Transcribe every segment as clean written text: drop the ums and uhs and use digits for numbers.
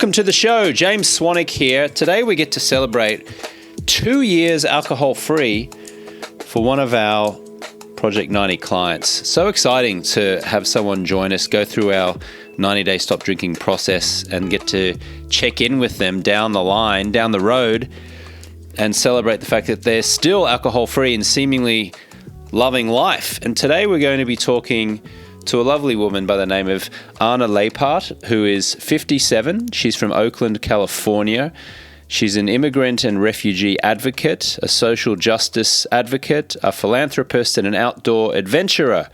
Welcome to the show. James Swanwick here. Today we get to celebrate 2 years alcohol-free for one of our Project 90 clients. So exciting to have someone join us, go through our 90-day stop drinking process and get to check in with them down the line, down the road, and celebrate the fact that they're still alcohol-free and seemingly loving life. And today we're going to be talking to a lovely woman by the name of Anna Lijphart, who is 57. She's from Oakland, California. She's an immigrant and refugee advocate, a social justice advocate, a philanthropist, and an outdoor adventurer.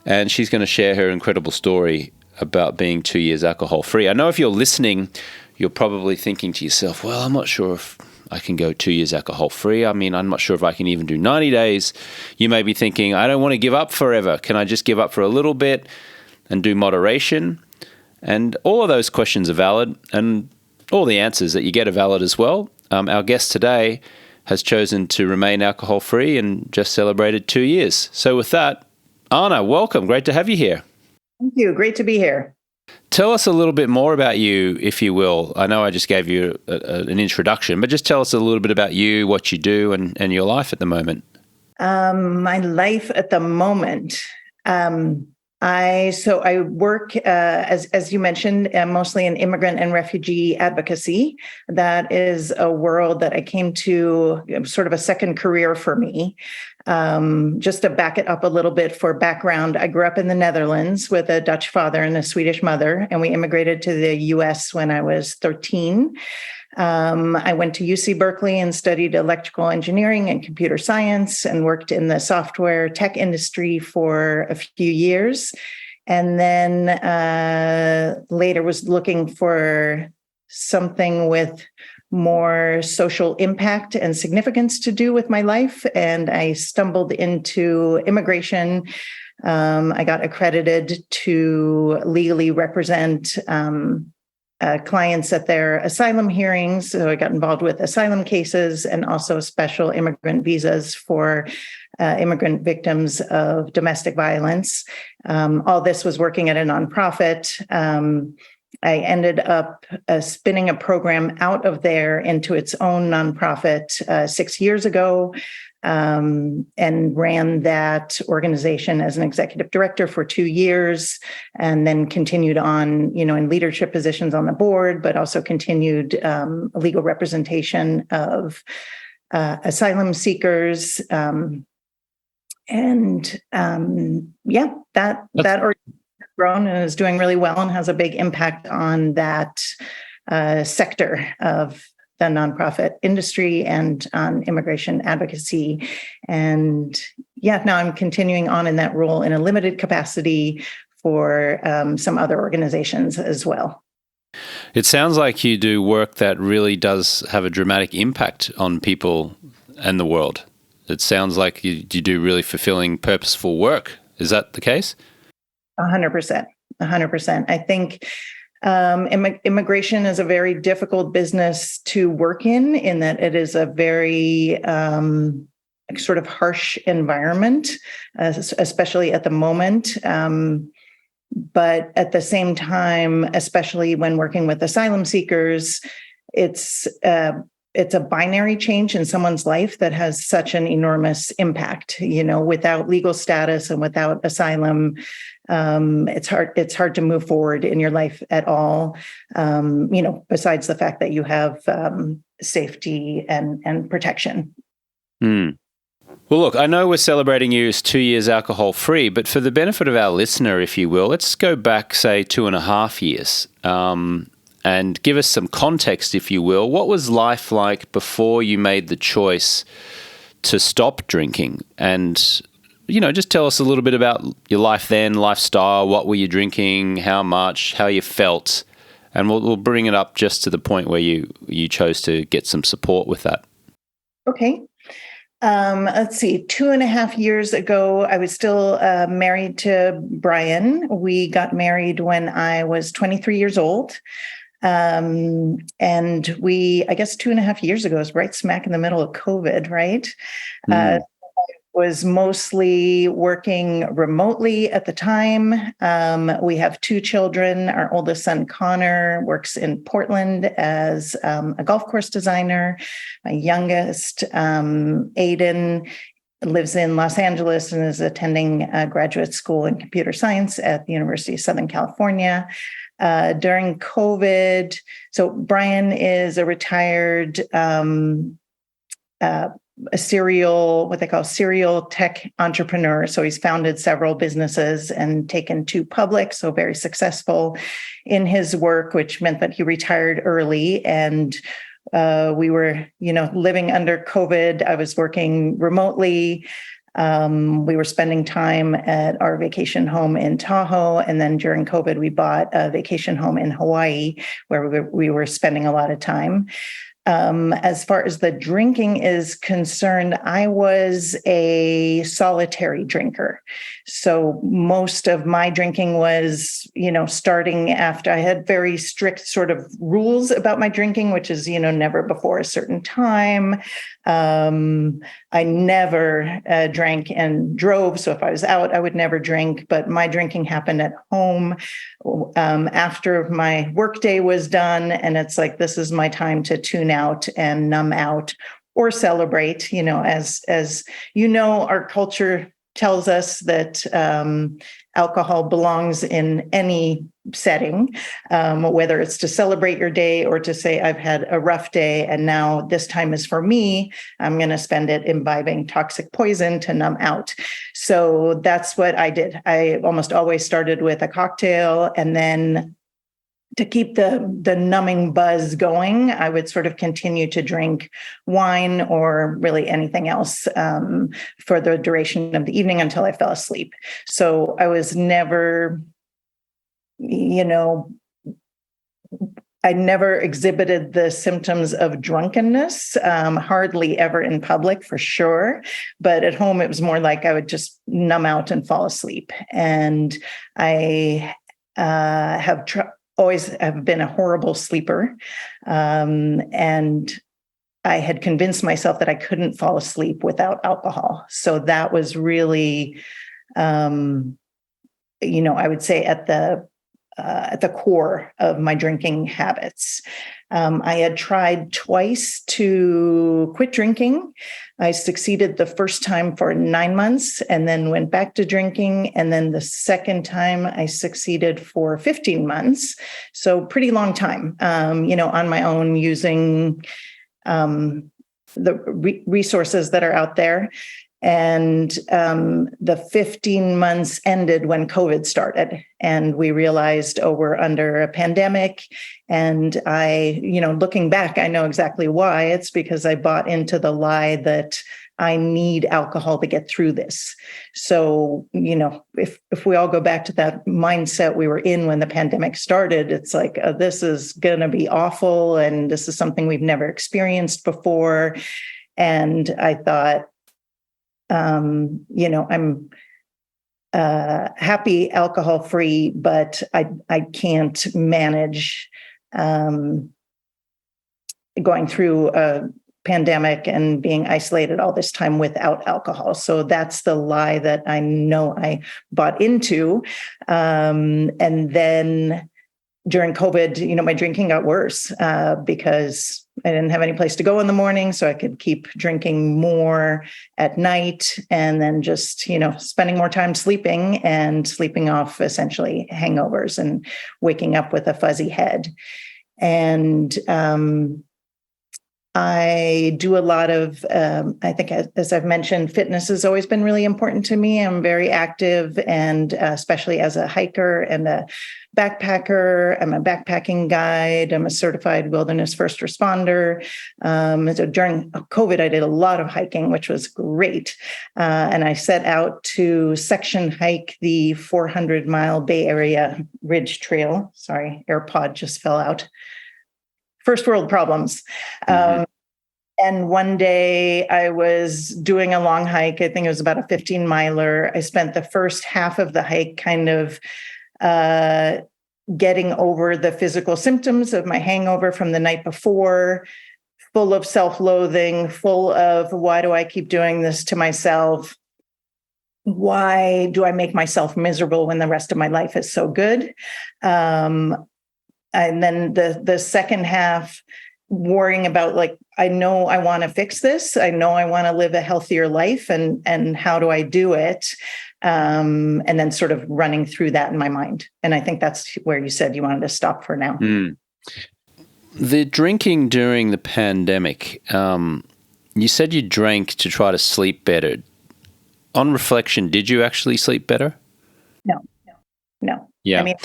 And she's going to share her incredible story about being 2 years alcohol-free. I know if you're listening, you're probably thinking to yourself, well, I'm not sure if I can go 2 years alcohol-free. I mean, I'm not sure if I can even do 90 days. You may be thinking, I don't want to give up forever. Can I just give up for a little bit and do moderation? And all of those questions are valid, and all the answers that you get are valid as well. Our guest today has chosen to remain alcohol-free and just celebrated 2 years. So with that, Anna, welcome. Great to have you here. Thank you. Great to be here. Tell us a little bit more about you, if you will. I know I just gave you an introduction, but just tell us a little bit about you, what you do, and your life at the moment. My life at the moment. I work, as you mentioned, mostly in immigrant and refugee advocacy. That is a world that I came to, sort of a second career for me. Just to back it up a little bit for background, I grew up in the Netherlands with a Dutch father and a Swedish mother, and we immigrated to the U.S. when I was 13. I went to UC Berkeley and studied electrical engineering and computer science and worked in the software tech industry for a few years. And then later was looking for something with more social impact and significance to do with my life. And I stumbled into immigration. I got accredited to legally represent clients at their asylum hearings. So I got involved with asylum cases and also special immigrant visas for immigrant victims of domestic violence. All this was working at a nonprofit. I ended up spinning a program out of there into its own nonprofit 6 years ago, and ran that organization as an executive director for 2 years, and then continued on, in leadership positions on the board, but also continued legal representation of asylum seekers. That organization has grown and is doing really well and has a big impact on that sector of the nonprofit industry and on immigration advocacy. And now I'm continuing on in that role in a limited capacity for some other organizations as well. It sounds like you do work that really does have a dramatic impact on people and the world. It sounds like you do really fulfilling, purposeful work. Is that the case? 100%. 100%. I think immigration is a very difficult business to work in that it is a very sort of harsh environment, especially at the moment. But at the same time, especially when working with asylum seekers, it's a binary change in someone's life that has such an enormous impact. Without legal status and without asylum, it's hard to move forward in your life at all. Besides the fact that you have safety and protection. Mm. Well, look, I know we're celebrating you as 2 years alcohol-free, but for the benefit of our listener, if you will, let's go back, say, 2.5 years. And give us some context, if you will. What was life like before you made the choice to stop drinking? And, just tell us a little bit about your life then, lifestyle, what were you drinking, how much, how you felt, and we'll bring it up just to the point where you chose to get some support with that. Okay. Let's see, 2.5 years ago, I was still married to Brian. We got married when I was 23 years old. And I guess 2.5 years ago, is right smack in the middle of COVID, right? Was mostly working remotely at the time. We have two children. Our oldest son, Connor, works in Portland as a golf course designer. My youngest, Aiden, lives in Los Angeles and is attending graduate school in computer science at the University of Southern California. During COVID, so Brian is a retired what they call serial tech entrepreneur. So he's founded several businesses and taken two public, so very successful in his work, which meant that he retired early. And we were, living under COVID. I was working remotely. We were spending time at our vacation home in Tahoe. And then during COVID, we bought a vacation home in Hawaii where we were spending a lot of time. As far as the drinking is concerned, I was a solitary drinker. So most of my drinking was, starting after I had very strict sort of rules about my drinking, which is, never before a certain time. I never drank and drove. So if I was out, I would never drink, but my drinking happened at home after my workday was done. And it's like, this is my time to tune out and numb out or celebrate, as our culture tells us that alcohol belongs in any setting, whether it's to celebrate your day or to say, I've had a rough day and now this time is for me. I'm going to spend it imbibing toxic poison to numb out. So that's what I did. I almost always started with a cocktail, and then to keep the numbing buzz going, I would sort of continue to drink wine or really anything else for the duration of the evening until I fell asleep. So I was never, I never exhibited the symptoms of drunkenness, hardly ever in public for sure. But at home, it was more like I would just numb out and fall asleep. And I always have been a horrible sleeper. And I had convinced myself that I couldn't fall asleep without alcohol. So that was really, I would say at the core of my drinking habits. I had tried twice to quit drinking. I succeeded the first time for 9 months and then went back to drinking. And then the second time I succeeded for 15 months. So pretty long time, on my own using the resources that are out there. And the 15 months ended when COVID started, and we realized, we're under a pandemic. And I, looking back, I know exactly why. It's because I bought into the lie that I need alcohol to get through this. So, if we all go back to that mindset we were in when the pandemic started, it's like, this is going to be awful. And this is something we've never experienced before. And I thought, I'm happy alcohol free, but I can't manage going through a pandemic and being isolated all this time without alcohol. So that's the lie that I know I bought into. And then during COVID, my drinking got worse because I didn't have any place to go in the morning, so I could keep drinking more at night, and then just, spending more time sleeping and sleeping off essentially hangovers and waking up with a fuzzy head. And I do a lot of, I think, as I've mentioned, fitness has always been really important to me. I'm very active, and especially as a hiker and a backpacker. I'm a backpacking guide. I'm a certified wilderness first responder. So during COVID, I did a lot of hiking, which was great. And I set out to section hike the 400-mile Bay Area Ridge Trail. Sorry, AirPod just fell out. First world problems. And one day I was doing a long hike. I think it was about a 15-miler. I spent the first half of the hike kind of getting over the physical symptoms of my hangover from the night before, full of self-loathing, full of, why do I keep doing this to myself? why do I make myself miserable when the rest of my life is so good? And then the second half, worrying about, like, I know I want to fix this. I know I want to live a healthier life, and how do I do it? And then sort of running through that in my mind. And I think that's where you said you wanted to stop for now. The drinking during the pandemic, you said you drank to try to sleep better. On reflection, did you actually sleep better? No. Yeah. I mean,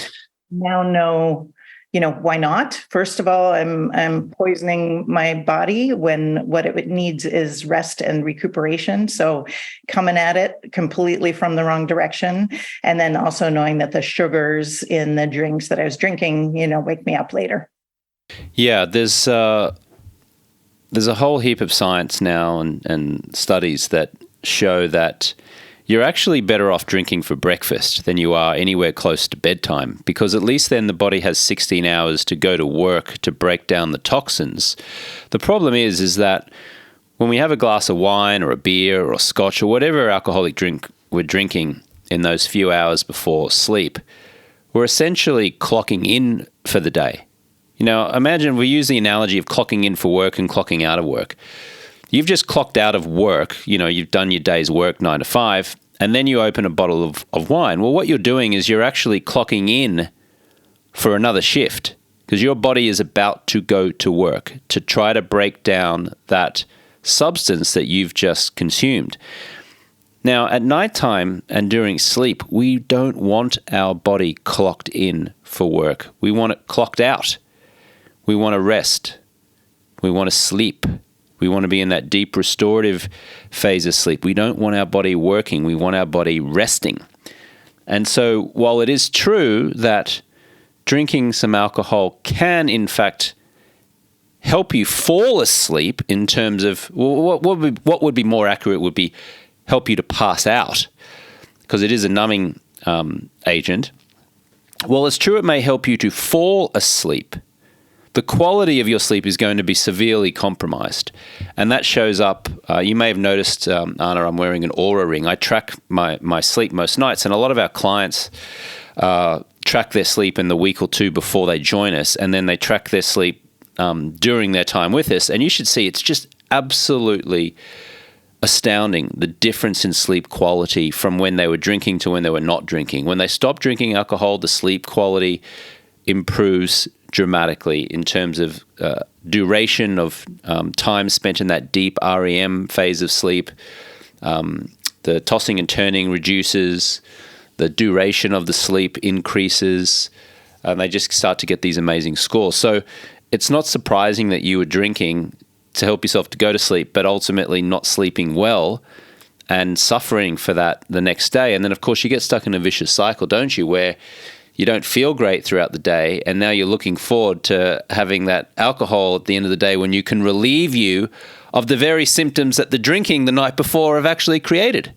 now know, why not? First of all, I'm poisoning my body when what it needs is rest and recuperation. So coming at it completely from the wrong direction. And then also knowing that the sugars in the drinks that I was drinking, wake me up later. Yeah, there's a whole heap of science now and studies that show that you're actually better off drinking for breakfast than you are anywhere close to bedtime, because at least then the body has 16 hours to go to work to break down the toxins. The problem is that when we have a glass of wine or a beer or a scotch or whatever alcoholic drink we're drinking in those few hours before sleep, we're essentially clocking in for the day. Imagine we use the analogy of clocking in for work and clocking out of work. You've just clocked out of work, you've done your day's work 9 to 5, and then you open a bottle of wine. Well, what you're doing is you're actually clocking in for another shift, because your body is about to go to work to try to break down that substance that you've just consumed. Now, at nighttime and during sleep, we don't want our body clocked in for work. We want it clocked out. We want to rest. We want to sleep. We want to be in that deep restorative phase of sleep. We don't want our body working. We want our body resting. And so while it is true that drinking some alcohol can, in fact, help you fall asleep in terms of, what would be more accurate would be help you to pass out, because it is a numbing agent. While it's true it may help you to fall asleep, the quality of your sleep is going to be severely compromised. And that shows up, you may have noticed, Anna, I'm wearing an Aura ring. I track my sleep most nights, and a lot of our clients track their sleep in the week or two before they join us, and then they track their sleep during their time with us. And you should see it's just absolutely astounding, the difference in sleep quality from when they were drinking to when they were not drinking. When they stop drinking alcohol, the sleep quality improves dramatically in terms of duration of time spent in that deep REM phase of sleep. The tossing and turning reduces, the duration of the sleep increases, and they just start to get these amazing scores. So it's not surprising that you were drinking to help yourself to go to sleep, but ultimately not sleeping well and suffering for that the next day. And then, of course, you get stuck in a vicious cycle, don't you, where you don't feel great throughout the day, and now you're looking forward to having that alcohol at the end of the day when you can relieve you of the very symptoms that the drinking the night before have actually created.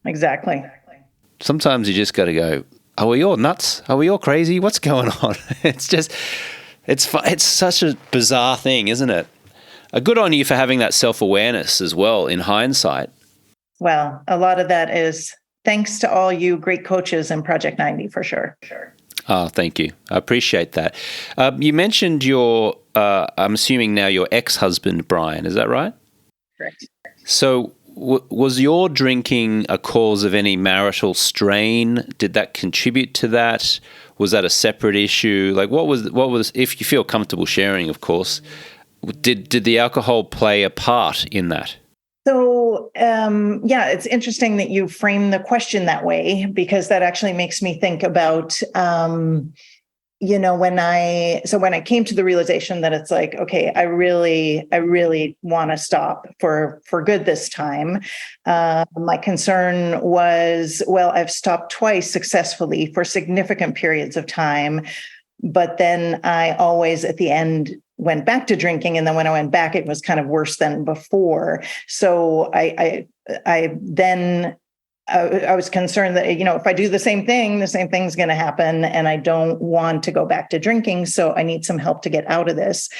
Exactly. Sometimes you just got to go, are we all nuts? Are we all crazy? What's going on? It's such a bizarre thing, isn't it? Good on you for having that self-awareness as well in hindsight. Well, a lot of that is thanks to all you great coaches in Project 90, for sure. Oh, thank you. I appreciate that. You mentioned your, I'm assuming now your ex-husband, Brian. Is that right? Correct. So was your drinking a cause of any marital strain? Did that contribute to that? Was that a separate issue? Like what was, if you feel comfortable sharing, of course, did the alcohol play a part in that? So, it's interesting that you frame the question that way, because that actually makes me think about, when I came to the realization that it's like, okay, I really want to stop for good this time. My concern was, well, I've stopped twice successfully for significant periods of time, but then I always at the end went back to drinking. And then when I went back, it was kind of worse than before. So I was concerned that, if I do the same thing's going to happen, and I don't want to go back to drinking. So I need some help to get out of this.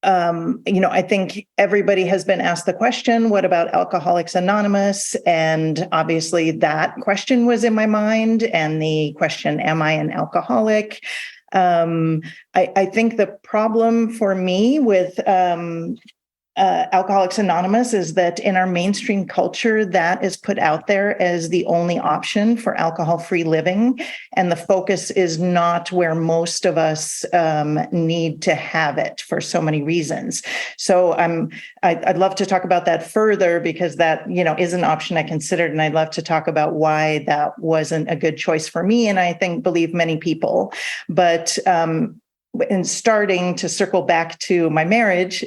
I think everybody has been asked the question, what about Alcoholics Anonymous? And obviously that question was in my mind, and the question, am I an alcoholic? I think the problem for me with Alcoholics Anonymous is that in our mainstream culture, that is put out there as the only option for alcohol-free living. And the focus is not where most of us need to have it for so many reasons. So I'd love to talk about that further, because that, is an option I considered. And I'd love to talk about why that wasn't a good choice for me. And I believe many people, but in starting to circle back to my marriage,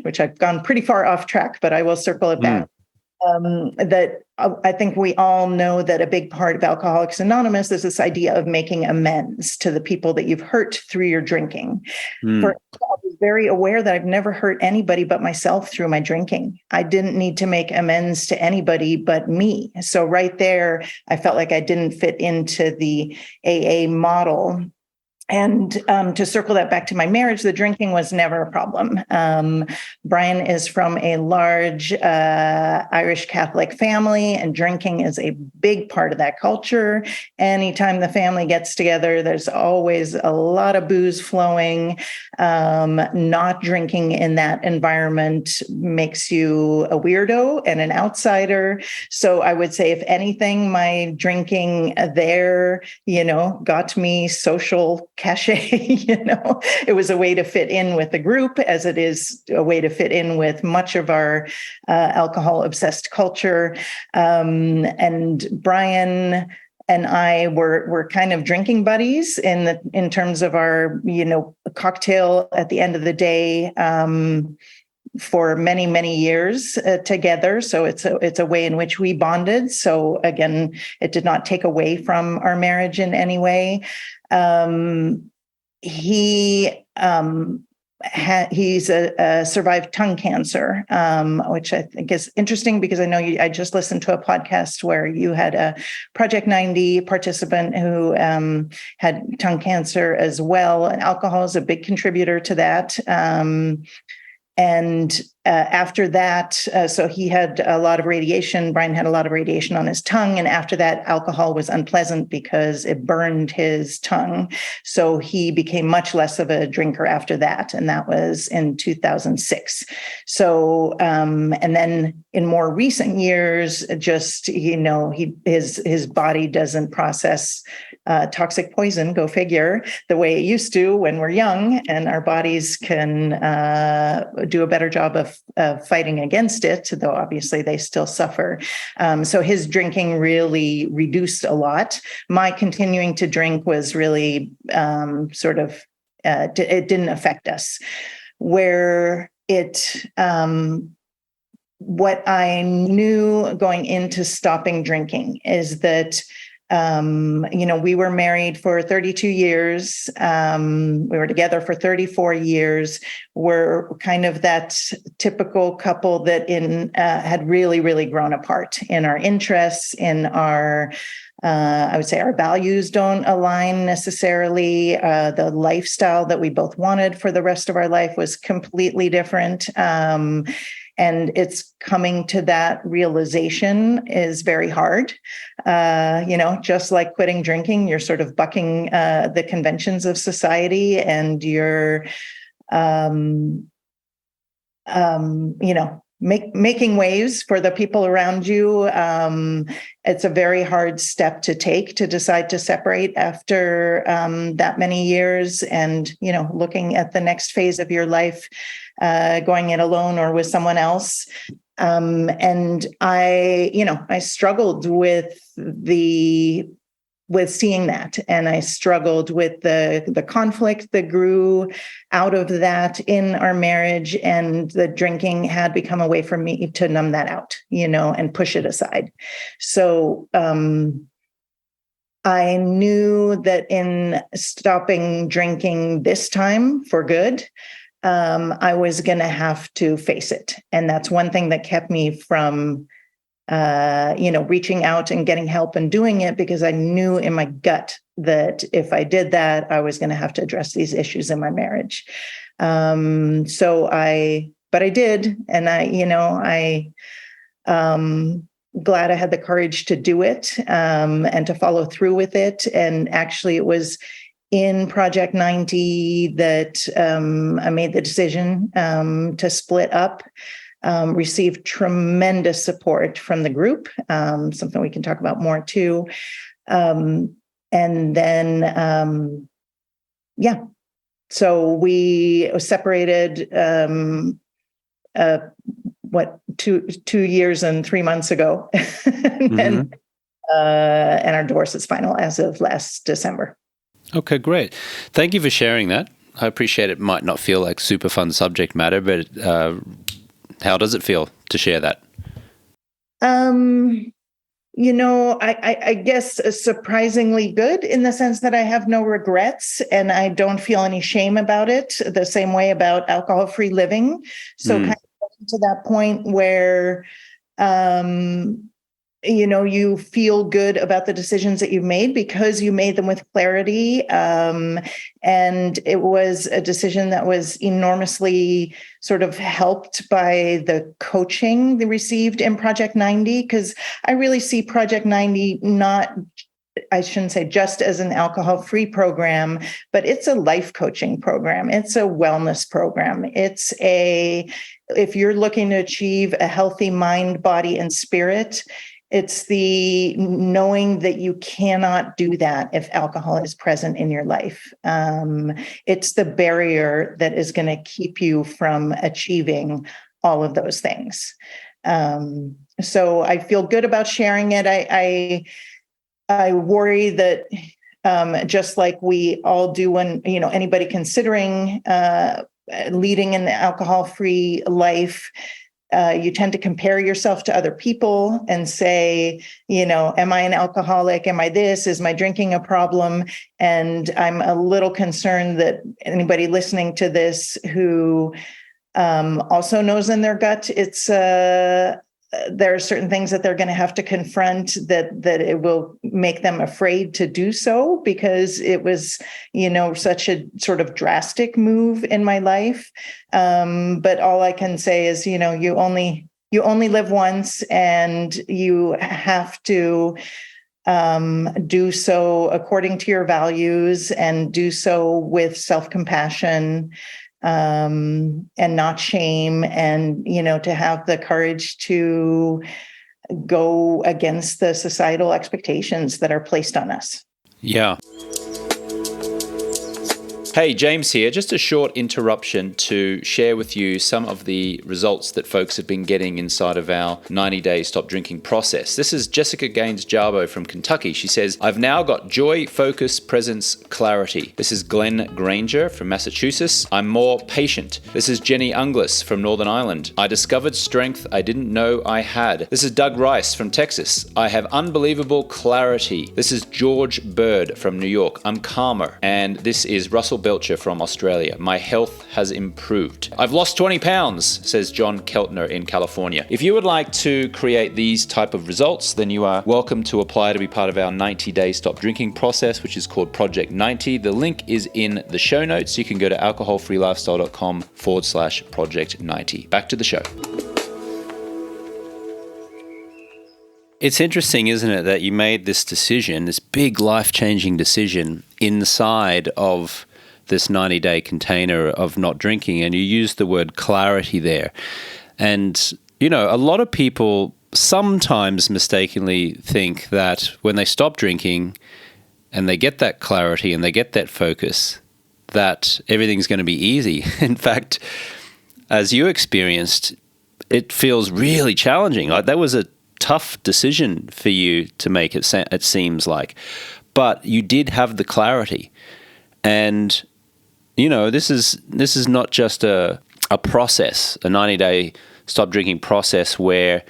which I've gone pretty far off track, but I will circle it back. That I think we all know that a big part of Alcoholics Anonymous is this idea of making amends to the people that you've hurt through your drinking. I was very aware that I've never hurt anybody but myself through my drinking. I didn't need to make amends to anybody but me. So right there, I felt like I didn't fit into the AA model. And to circle that back to my marriage, the drinking was never a problem. Brian is from a large Irish Catholic family, and drinking is a big part of that culture. Anytime the family gets together, there's always a lot of booze flowing. Not drinking in that environment makes you a weirdo and an outsider. So I would say, if anything, my drinking there, got me social cachet. It was a way to fit in with the group, as it is a way to fit in with much of our alcohol obsessed culture. And Brian and I were kind of drinking buddies in terms of our cocktail at the end of the day. For many, many years together. So it's a way in which we bonded. So again, it did not take away from our marriage in any way. He's survived tongue cancer, which I think is interesting, because I know I just listened to a podcast where you had a Project 90 participant who had tongue cancer as well. And alcohol is a big contributor to that. And after that, so he had a lot of radiation. Brian had a lot of radiation on his tongue. And after that, alcohol was unpleasant because it burned his tongue. So he became much less of a drinker after that. And that was in 2006. So, and then in more recent years, just, his body doesn't process toxic poison, go figure, the way it used to when we're young, and our bodies can do a better job of fighting against it, though obviously they still suffer. So his drinking really reduced a lot. My continuing to drink was really it didn't affect us. Where what I knew going into stopping drinking is that we were married for 32 years. We were together for 34 years. We're kind of that typical couple that had really, really grown apart in our interests, in our, I would say our values don't align necessarily. The lifestyle that we both wanted for the rest of our life was completely different. And it's coming to that realization is very hard. Just like quitting drinking, you're sort of bucking the conventions of society, and you're, making waves for the people around you. It's a very hard step to take, to decide to separate after that many years, and, looking at the next phase of your life, going it alone or with someone else. And I struggled with seeing that. And I struggled with the conflict that grew out of that in our marriage, and the drinking had become a way for me to numb that out, and push it aside. So, I knew that in stopping drinking this time for good, I was going to have to face it. And that's one thing that kept me from, reaching out and getting help and doing it, because I knew in my gut that if I did that, I was going to have to address these issues in my marriage. But I did. And glad I had the courage to do it, and to follow through with it. And actually it was in Project 90 that I made the decision to split up. Received tremendous support from the group, something we can talk about more too. And then, so we separated, 2 years and 3 months ago. And our divorce is final as of last December. Okay, great. Thank you for sharing that. I appreciate it might not feel like super fun subject matter, but how does it feel to share that? I guess surprisingly good, in the sense that I have no regrets and I don't feel any shame about it, the same way about alcohol-free living. So kind of to that point where, you feel good about the decisions that you've made because you made them with clarity. And it was a decision that was enormously sort of helped by the coaching they received in Project 90, because I really see Project 90 I shouldn't say just as an alcohol-free program, but it's a life coaching program. It's a wellness program. If you're looking to achieve a healthy mind, body, and spirit, it's the knowing that you cannot do that if alcohol is present in your life. It's the barrier that is going to keep you from achieving all of those things. So I feel good about sharing it. I worry that just like we all do when, anybody considering leading an alcohol-free life, you tend to compare yourself to other people and say, am I an alcoholic? Am I this? Is my drinking a problem? And I'm a little concerned that anybody listening to this who also knows in their gut there are certain things that they're going to have to confront that it will make them afraid to do so, because it was, such a sort of drastic move in my life. But all I can say is, you only live once, and you have to do so according to your values and do so with self-compassion. And not shame, and, to have the courage to go against the societal expectations that are placed on us. Yeah. Hey, James here. Just a short interruption to share with you some of the results that folks have been getting inside of our 90-day stop drinking process. This is Jessica Gaines-Jarbo from Kentucky. She says, I've now got joy, focus, presence, clarity. This is Glenn Granger from Massachusetts. I'm more patient. This is Jenny Unglis from Northern Ireland. I discovered strength I didn't know I had. This is Doug Rice from Texas. I have unbelievable clarity. This is George Bird from New York. I'm calmer. And this is Russell Belcher from Australia. My health has improved. I've lost 20 pounds, says John Keltner in California. If you would like to create these type of results, then you are welcome to apply to be part of our 90-day stop drinking process, which is called Project 90. The link is in the show notes. You can go to alcoholfreelifestyle.com/Project 90. Back to the show. It's interesting, isn't it, that you made this decision, this big life-changing decision inside of this 90-day container of not drinking, and you used the word clarity there. And, a lot of people sometimes mistakenly think that when they stop drinking and they get that clarity and they get that focus, that everything's going to be easy. In fact, as you experienced, it feels really challenging. Like that was a tough decision for you to make, it seems like. But you did have the clarity. And this is not just a process, a 90-day stop drinking process where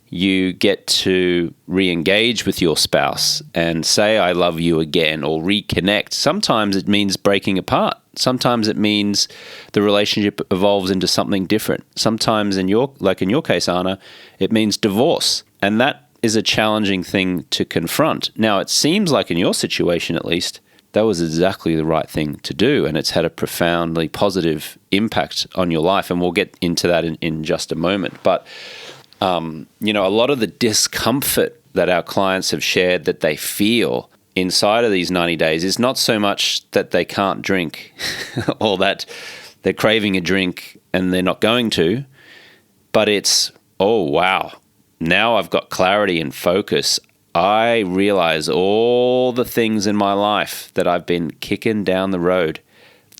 you get to re-engage with your spouse and say, I love you again, or reconnect. Sometimes it means breaking apart. Sometimes it means the relationship evolves into something different. Sometimes in your case, Anna, it means divorce. And that is a challenging thing to confront. Now, it seems like in your situation, at least, that was exactly the right thing to do, and it's had a profoundly positive impact on your life, and we'll get into that in just a moment. But, a lot of the discomfort that our clients have shared that they feel inside of these 90 days is not so much that they can't drink or that they're craving a drink and they're not going to, but it's, oh, wow, now I've got clarity and focus. I realize all the things in my life that I've been kicking down the road,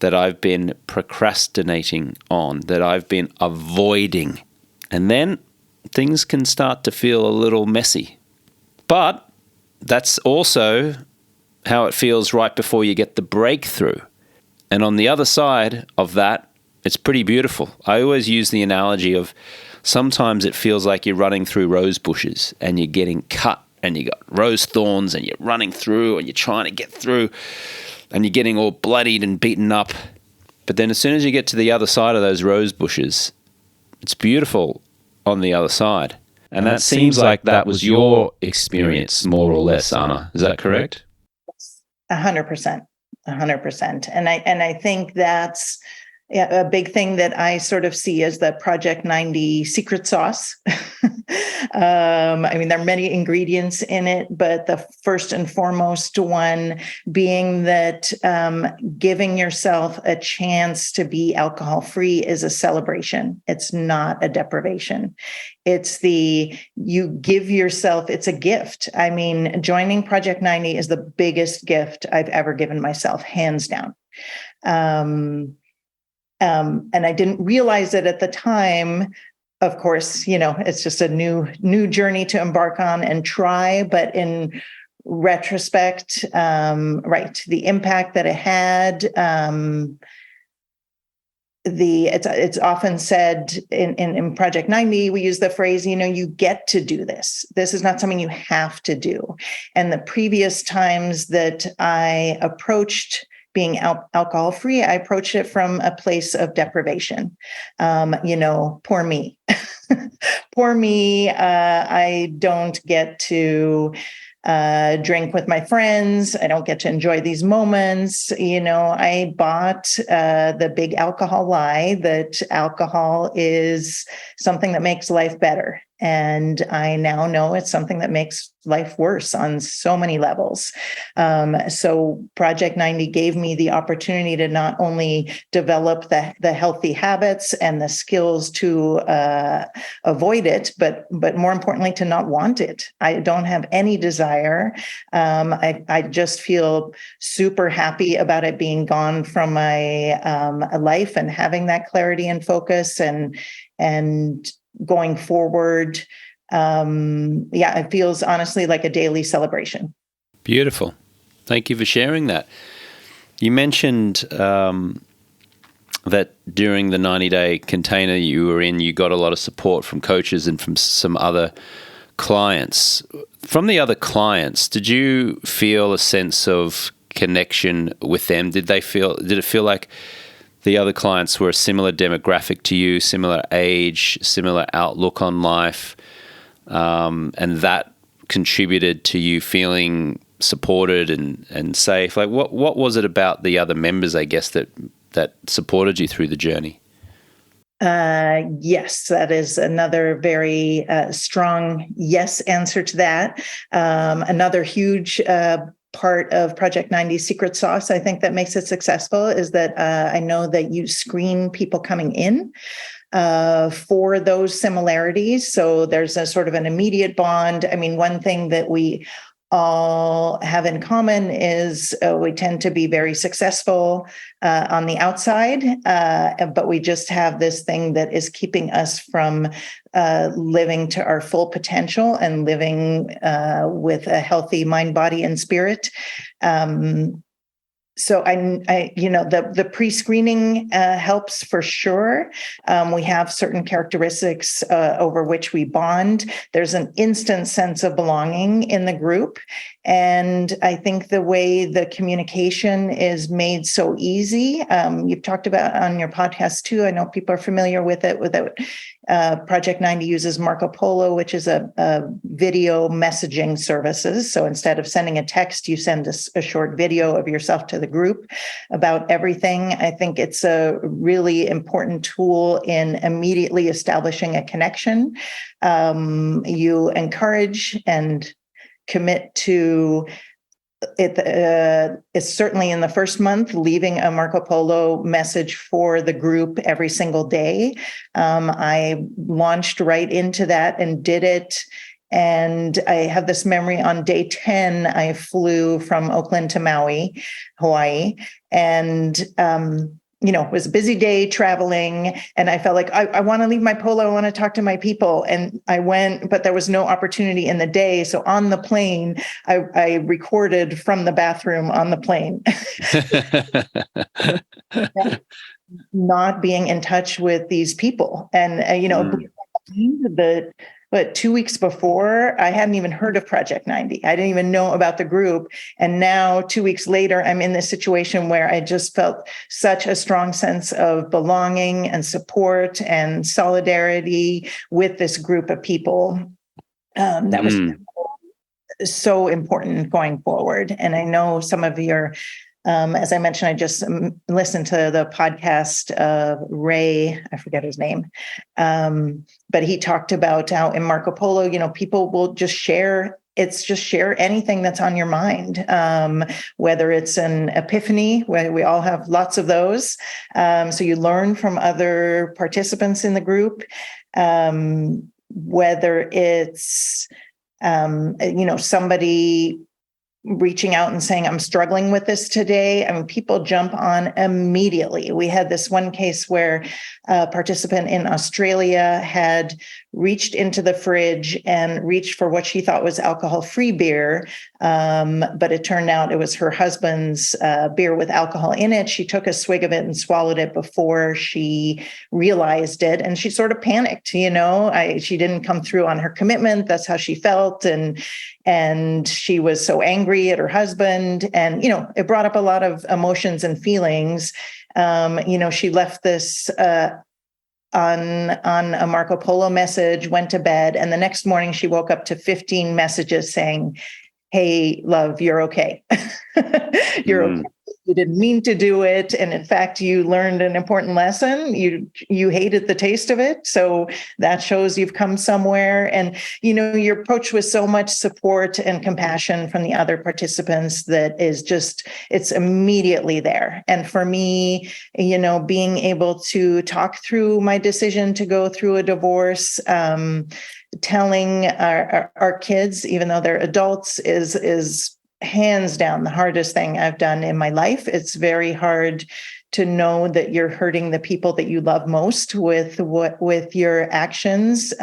that I've been procrastinating on, that I've been avoiding. And then things can start to feel a little messy. But that's also how it feels right before you get the breakthrough. And on the other side of that, it's pretty beautiful. I always use the analogy of sometimes it feels like you're running through rose bushes and you're getting cut and you got rose thorns and you're running through and you're trying to get through and you're getting all bloodied and beaten up. But then as soon as you get to the other side of those rose bushes, it's beautiful on the other side. And that seems like that was your experience, more or less, Anna. Is that correct? 100%. 100%. And I think that's a big thing that I sort of see as the Project 90 secret sauce. There are many ingredients in it, but the first and foremost one being that giving yourself a chance to be alcohol-free is a celebration. It's not a deprivation. You give yourself, it's a gift. Joining Project 90 is the biggest gift I've ever given myself, hands down. And I didn't realize it at the time. Of course, it's just a new journey to embark on and try. But in retrospect, the impact that it had, it's often said in Project 90, we use the phrase, you get to do this. This is not something you have to do. And the previous times that I approached being alcohol-free, I approached it from a place of deprivation. Poor me. Poor me. I don't get to drink with my friends. I don't get to enjoy these moments. I bought the big alcohol lie that alcohol is something that makes life better. And I now know it's something that makes life worse on so many levels. So Project 90 gave me the opportunity to not only develop the healthy habits and the skills to avoid it, but more importantly, to not want it. I don't have any desire. I just feel super happy about it being gone from my life and having that clarity and focus and going forward. It feels honestly like a daily celebration. Beautiful. Thank you for sharing that. You mentioned that during the 90-day container you were in, you got a lot of support from coaches and from some other clients. From the other clients, did you feel a sense of connection with them? Did it feel like the other clients were a similar demographic to you, similar age, similar outlook on life, and that contributed to you feeling supported and safe? Like, what was it about the other members, I guess, that supported you through the journey? Yes, that is another very strong yes answer to that. Another huge part of Project 90's secret sauce, I think, that makes it successful is that I know that you screen people coming in for those similarities. So there's a sort of an immediate bond. One thing that we all have in common is we tend to be very successful on the outside, but we just have this thing that is keeping us from living to our full potential and living with a healthy mind, body, and spirit. So the pre-screening helps for sure. We have certain characteristics over which we bond. There's an instant sense of belonging in the group. And I think the way the communication is made so easy, you've talked about on your podcast too. I know people are familiar with it. Project 90 uses Marco Polo, which is a video messaging services. So instead of sending a text, you send a short video of yourself to the group about everything. I think it's a really important tool in immediately establishing a connection. You encourage and commit to it. It's certainly in the first month, leaving a Marco Polo message for the group every single day. I launched right into that and did it. And I have this memory on day 10, I flew from Oakland to Maui, Hawaii. And, it was a busy day traveling, and I felt like I want to leave my polo. I want to talk to my people. And I went, but there was no opportunity in the day. So on the plane, I recorded from the bathroom on the plane. Not being in touch with these people. And, but 2 weeks before, I hadn't even heard of Project 90. I didn't even know about the group. And now 2 weeks later, I'm in this situation where I just felt such a strong sense of belonging and support and solidarity with this group of people. That was so important going forward. And I know some of your as I mentioned, I just listened to the podcast of Ray, I forget his name, but he talked about how in Marco Polo, people will just share. It's just share anything that's on your mind, whether it's an epiphany, where we all have lots of those. So you learn from other participants in the group, whether it's, somebody reaching out and saying, I'm struggling with this today. I mean, people jump on immediately. We had this one case where a participant in Australia had reached into the fridge and reached for what she thought was alcohol-free beer. But it turned out it was her husband's beer with alcohol in it. She took a swig of it and swallowed it before she realized it. And she sort of panicked, she didn't come through on her commitment. That's how she felt. And she was so angry at her husband. And, it brought up a lot of emotions and feelings. She left this on a Marco Polo message, went to bed, and the next morning she woke up to 15 messages saying, hey, love, you're okay. You're okay. You didn't mean to do it. And in fact, you learned an important lesson. You hated the taste of it. So that shows you've come somewhere. And, you're approached with so much support and compassion from the other participants that is just, it's immediately there. And for me, being able to talk through my decision to go through a divorce, telling our kids, even though they're adults, is hands down the hardest thing I've done in my life. It's very hard to know that you're hurting the people that you love most with your actions.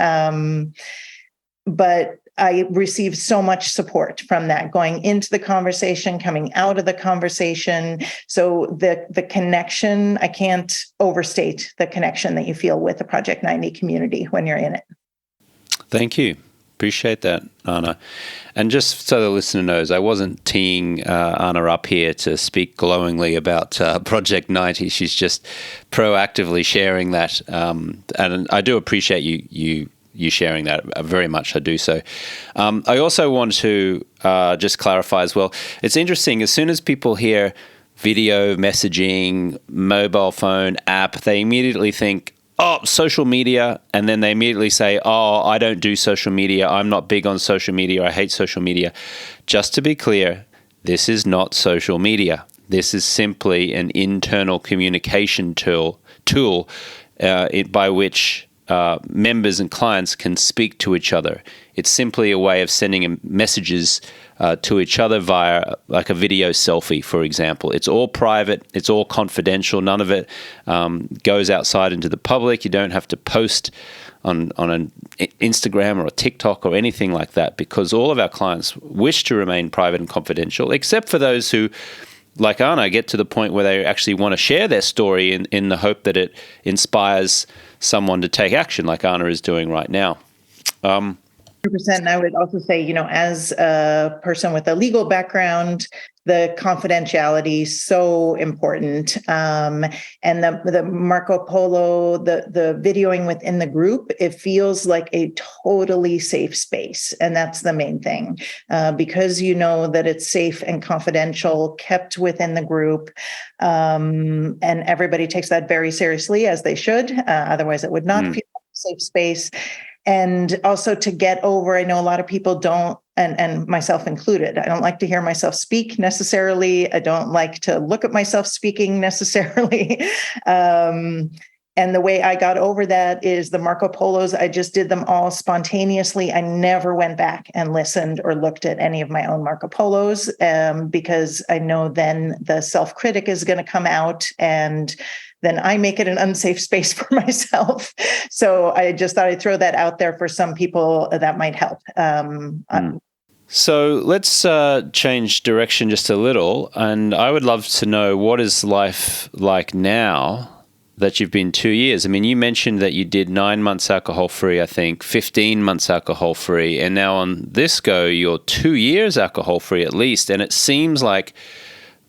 But I received so much support from that, going into the conversation, coming out of the conversation. So the connection, I can't overstate the connection that you feel with the Project 90 community when you're in it. Thank you. Appreciate that, Anna. And just so the listener knows, I wasn't teeing Anna up here to speak glowingly about Project 90. She's just proactively sharing that. And I do appreciate you sharing that very much. I do so. I also want to just clarify as well. It's interesting, as soon as people hear video messaging, mobile phone app, they immediately think, social media, and then they immediately say, I don't do social media. I'm not big on social media. I hate social media. Just to be clear, this is not social media. This is simply an internal communication tool by which members and clients can speak to each other. It's simply a way of sending messages to each other via like a video selfie, for example. It's all private. It's all confidential. None of it goes outside into the public. You don't have to post on an Instagram or a TikTok or anything like that, because all of our clients wish to remain private and confidential, except for those who, like Anna, get to the point where they actually want to share their story in the hope that it inspires someone to take action, like Anna is doing right now. 100%. And I would also say, as a person with a legal background, the confidentiality is so important. And the Marco Polo, the videoing within the group, it feels like a totally safe space. And that's the main thing, because you know that it's safe and confidential, kept within the group. And everybody takes that very seriously, as they should. Otherwise, it would not feel like a safe space. And also to get over, I know a lot of people don't, and myself included, I don't like to hear myself speak necessarily. I don't like to look at myself speaking necessarily. And the way I got over that is the Marco Polos, I just did them all spontaneously. I never went back and listened or looked at any of my own Marco Polos, because I know then the self-critic is going to come out, and then I make it an unsafe space for myself. So I just thought I'd throw that out there for some people that might help. So let's change direction just a little. And I would love to know, what is life like now that you've been 2 years? I mean, you mentioned that you did 9 months alcohol-free, I think, 15 months alcohol-free. And now on this go, you're 2 years alcohol-free at least. And it seems like,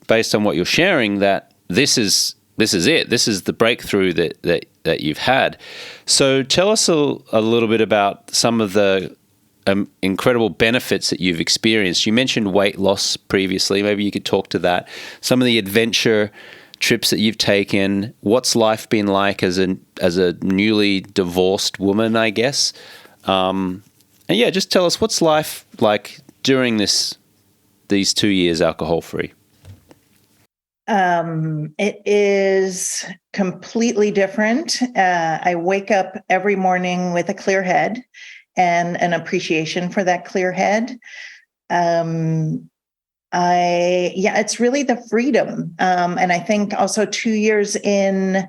based on what you're sharing, that this is it. This is the breakthrough that you've had. So tell us a little bit about some of the incredible benefits that you've experienced. You mentioned weight loss previously. Maybe you could talk to that. Some of the adventure trips that you've taken. What's life been like as a newly divorced woman, I guess? And yeah, just tell us, what's life like during these 2 years alcohol-free? It is completely different. I wake up every morning with a clear head and an appreciation for that clear head. It's really the freedom. And I think also 2 years in,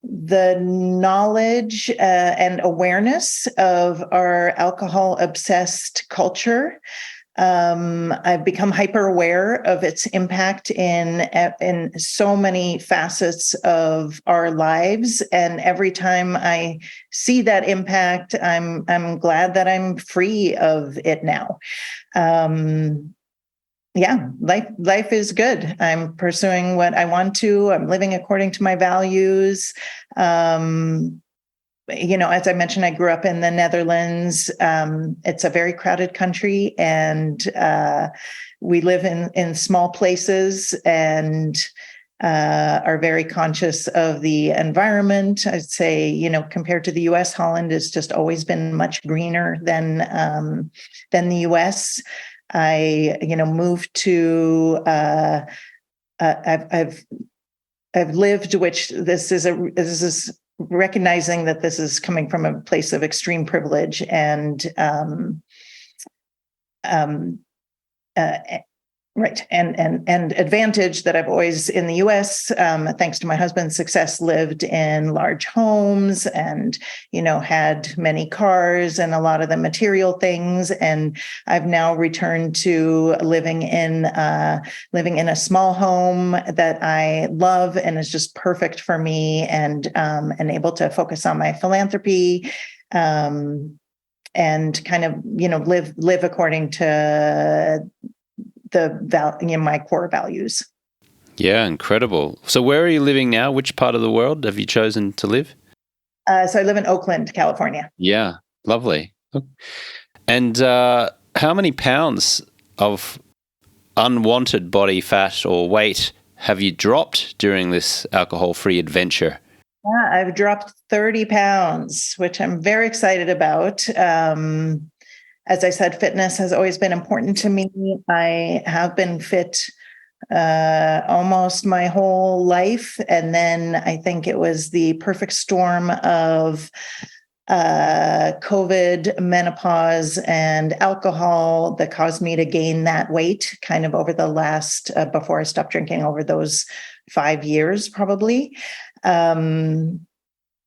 the knowledge and awareness of our alcohol-obsessed culture. I've become hyper aware of its impact in so many facets of our lives, and every time I see that impact, I'm glad that I'm free of it now. Life is good. I'm pursuing what I want to. I'm living according to my values. As I mentioned, I grew up in the Netherlands. It's a very crowded country, and we live in small places and are very conscious of the environment. I'd say, compared to the U.S., Holland has just always been much greener than the U.S. I, moved to. I've lived, which this is recognizing that this is coming from a place of extreme privilege and advantage, that I've always in the US, thanks to my husband's success, lived in large homes and, had many cars and a lot of the material things. And I've now returned to living in a small home that I love and is just perfect for me, and able to focus on my philanthropy, and kind of, live according to my core values. Yeah, incredible. So where are you living now? Which part of the world have you chosen to live? So I live in Oakland, California. Yeah, lovely. And how many pounds of unwanted body fat or weight have you dropped during this alcohol-free adventure? Yeah, I've dropped 30 pounds, which I'm very excited about. As I said, fitness has always been important to me. I have been fit almost my whole life. And then I think it was the perfect storm of COVID, menopause, and alcohol that caused me to gain that weight kind of over the last, before I stopped drinking, over those 5 years, probably.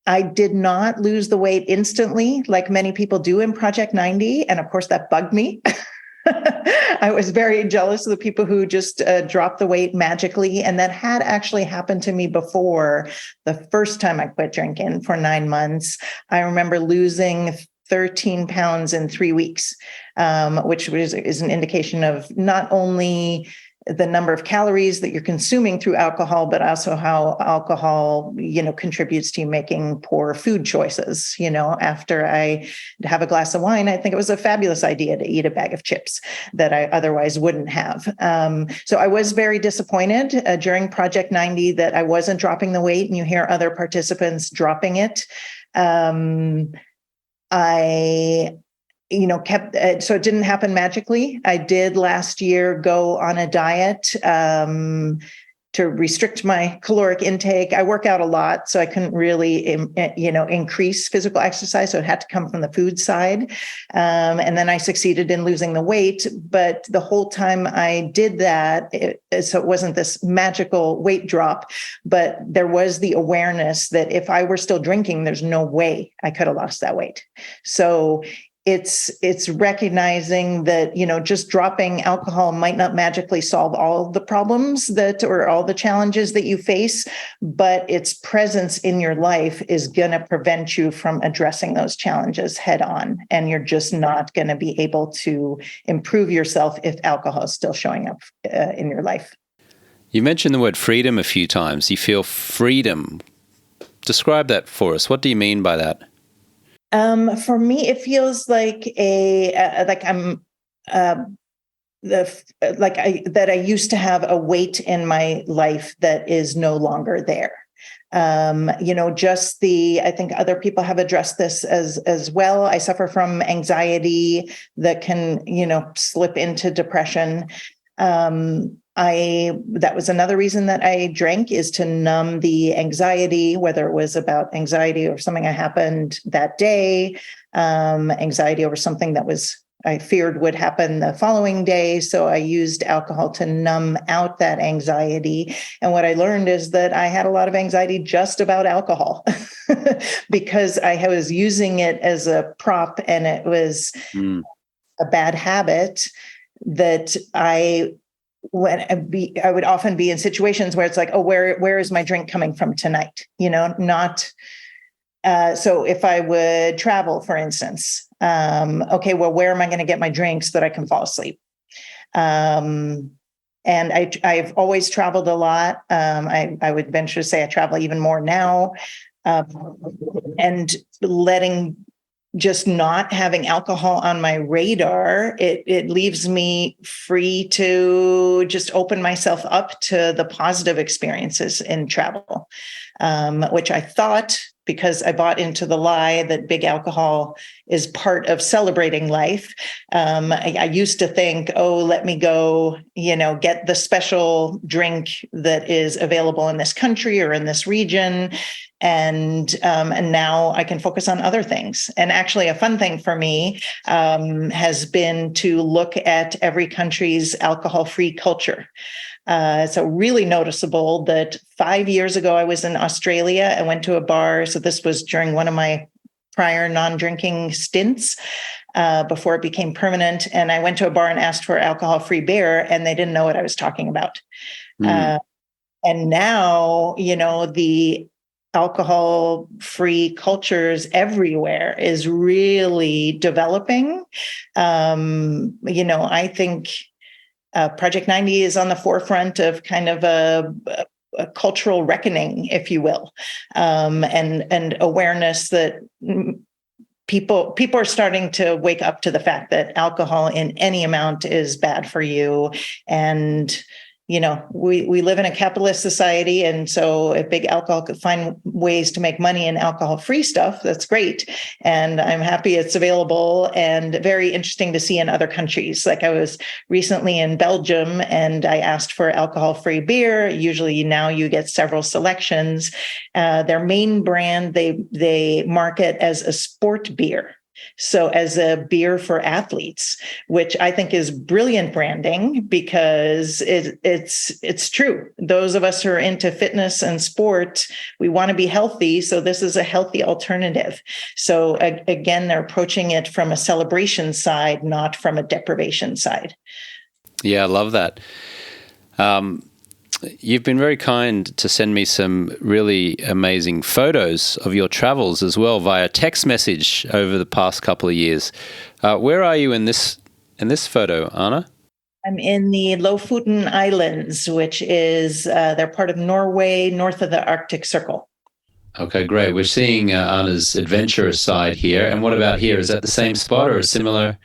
I did not lose the weight instantly, like many people do in Project 90. And of course, that bugged me. I was very jealous of the people who just dropped the weight magically. And that had actually happened to me before the first time I quit drinking for 9 months. I remember losing 13 pounds in 3 weeks, which is an indication of not only the number of calories that you're consuming through alcohol, but also how alcohol, contributes to you making poor food choices. After I have a glass of wine, I think it was a fabulous idea to eat a bag of chips that I otherwise wouldn't have. So I was very disappointed during Project 90 that I wasn't dropping the weight, and you hear other participants dropping it. I kept, so it didn't happen magically. I did last year go on a diet to restrict my caloric intake. I work out a lot, so I couldn't really, increase physical exercise. So it had to come from the food side. And then I succeeded in losing the weight. But the whole time I did that, so it wasn't this magical weight drop, but there was the awareness that if I were still drinking, there's no way I could have lost that weight. So it's recognizing that, just dropping alcohol might not magically solve all the problems or all the challenges that you face, but its presence in your life is going to prevent you from addressing those challenges head on. And you're just not going to be able to improve yourself if alcohol is still showing up in your life. You mentioned the word freedom a few times. You feel freedom. Describe that for us. What do you mean by that? For me, it feels like that I used to have a weight in my life that is no longer there. I think other people have addressed this as well. I suffer from anxiety that can, slip into depression. That was another reason that I drank, is to numb the anxiety, whether it was about anxiety or something that happened that day, anxiety over something that I feared would happen the following day. So I used alcohol to numb out that anxiety. And what I learned is that I had a lot of anxiety just about alcohol because I was using it as a prop, and it was a bad habit that I would often be in situations where it's like, oh, where is my drink coming from tonight? Not. So if I would travel, for instance, okay, well, where am I going to get my drink so that I can fall asleep? And I've always traveled a lot. I would venture to say I travel even more now, and just not having alcohol on my radar, it leaves me free to just open myself up to the positive experiences in travel, which I thought, because I bought into the lie that big alcohol is part of celebrating life. I used to think, oh, let me go, get the special drink that is available in this country or in this region. And now I can focus on other things. And actually, a fun thing for me has been to look at every country's alcohol-free culture. So really noticeable that 5 years ago, I was in Australia. I went to a bar. So this was during one of my prior non-drinking stints before it became permanent. And I went to a bar and asked for alcohol-free beer, and they didn't know what I was talking about. And now, the alcohol-free cultures everywhere is really developing. I think Project 90 is on the forefront of kind of a cultural reckoning, if you will, and awareness that people are starting to wake up to the fact that alcohol in any amount is bad for you. And we live in a capitalist society. And so if big alcohol could find ways to make money in alcohol-free stuff, that's great. And I'm happy it's available, and very interesting to see in other countries. Like, I was recently in Belgium and I asked for alcohol-free beer. Usually now you get several selections. Their main brand, they market as a sport beer. So as a beer for athletes, which I think is brilliant branding, because it's true. Those of us who are into fitness and sport, we want to be healthy. So this is a healthy alternative. So again, they're approaching it from a celebration side, not from a deprivation side. Yeah, I love that. You've been very kind to send me some really amazing photos of your travels as well via text message over the past couple of years. Where are you in this photo, Anna? I'm in the Lofoten Islands, which is they're part of Norway, north of the Arctic Circle. Okay, great. We're seeing Anna's adventurous side here. And what about here? Is that the same spot or a similar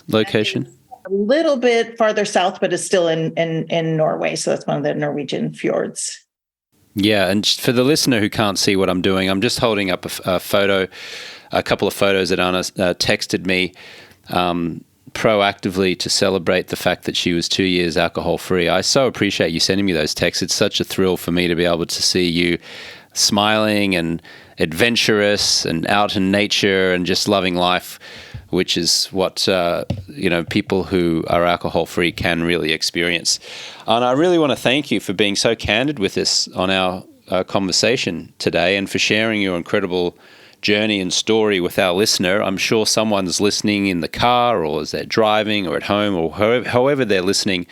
location? A little bit farther south, but it's still in Norway. So that's one of the Norwegian fjords. Yeah, and for the listener who can't see what I'm doing, I'm just holding up a photo, a couple of photos that Anna texted me proactively to celebrate the fact that she was 2 years alcohol-free. I so appreciate you sending me those texts. It's such a thrill for me to be able to see you smiling and adventurous and out in nature and just loving life, which is what people who are alcohol-free can really experience. And I really want to thank you for being so candid with us on our conversation today and for sharing your incredible journey and story with our listener. I'm sure someone's listening in the car or as they're driving or at home or however they're listening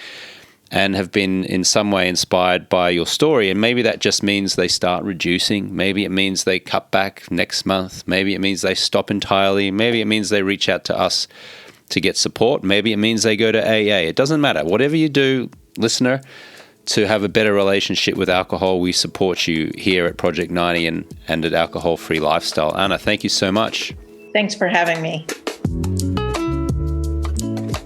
and have been in some way inspired by your story. And maybe that just means they start reducing. Maybe it means they cut back next month. Maybe it means they stop entirely. Maybe it means they reach out to us to get support. Maybe it means they go to AA. It doesn't matter. Whatever you do, listener, to have a better relationship with alcohol, we support you here at Project 90 and at Alcohol Free Lifestyle. Anna, thank you so much. Thanks for having me.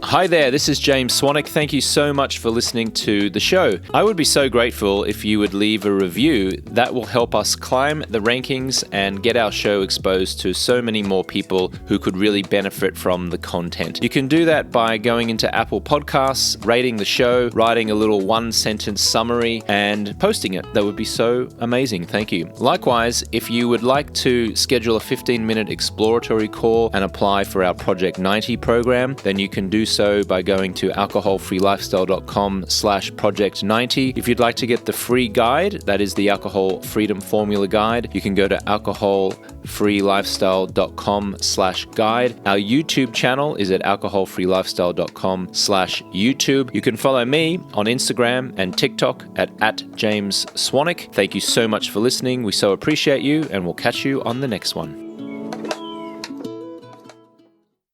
Hi there, this is James Swanwick. Thank you so much for listening to the show. I would be so grateful if you would leave a review. That will help us climb the rankings and get our show exposed to so many more people who could really benefit from the content. You can do that by going into Apple Podcasts, rating the show, writing a little one-sentence summary, and posting it. That would be so amazing. Thank you. Likewise, if you would like to schedule a 15-minute exploratory call and apply for our Project 90 program, then you can do so by going to alcoholfreelifestyle.com/project90. If you'd like to get the free guide, that is the Alcohol Freedom Formula Guide, you can go to alcoholfreelifestyle.com/guide. Our YouTube channel is at alcoholfreelifestyle.com/YouTube. You can follow me on Instagram and TikTok at James Swanwick. Thank you so much for listening. We so appreciate you, and we'll catch you on the next one.